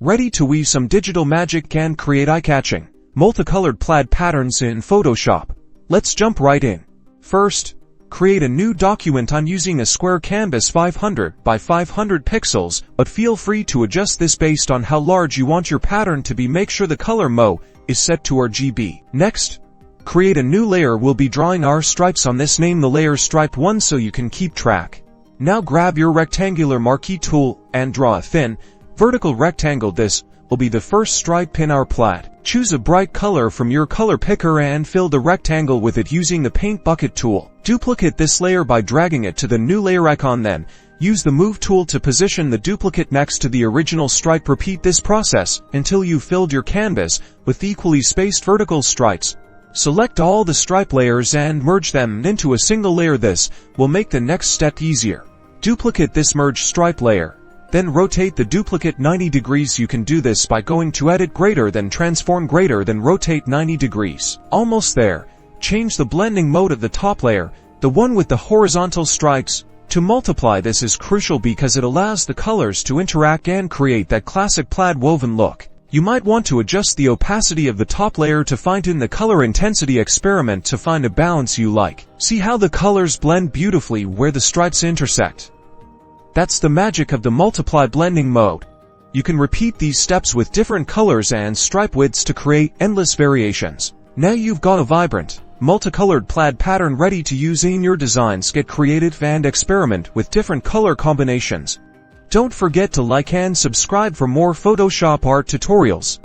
Ready to weave some digital magic and create eye-catching, multicolored plaid patterns in Photoshop? Let's jump right in. First, create a new document. I'm using a square canvas 500 by 500 pixels, but feel free to adjust this based on how large you want your pattern to be. Make sure the color mode is set to RGB. Next, create a new layer. We'll be drawing our stripes on this. Name the layer Stripe 1 so you can keep track. Now grab your rectangular marquee tool and draw a thin, vertical rectangle. This will be the first stripe in our plaid. Choose a bright color from your color picker and fill the rectangle with it using the paint bucket tool. Duplicate this layer by dragging it to the new layer icon, then use the move tool to position the duplicate next to the original stripe. Repeat this process until you filled your canvas with equally spaced vertical stripes. Select all the stripe layers and merge them into a single layer. This will make the next step easier. Duplicate this merged stripe layer. Then rotate the duplicate 90 degrees. You can do this by going to Edit Greater than Transform Greater than Rotate 90 degrees. Almost there. Change the blending mode of the top layer, the one with the horizontal stripes, to multiply. This is crucial because it allows the colors to interact and create that classic plaid woven look. You might want to adjust the opacity of the top layer to fine-tune the color intensity. Experiment to find a balance you like. See how the colors blend beautifully where the stripes intersect. That's the magic of the multiply blending mode. You can repeat these steps with different colors and stripe widths to create endless variations. Now you've got a vibrant, multicolored plaid pattern ready to use in your designs. Get creative and experiment with different color combinations. Don't forget to like and subscribe for more Photoshop art tutorials.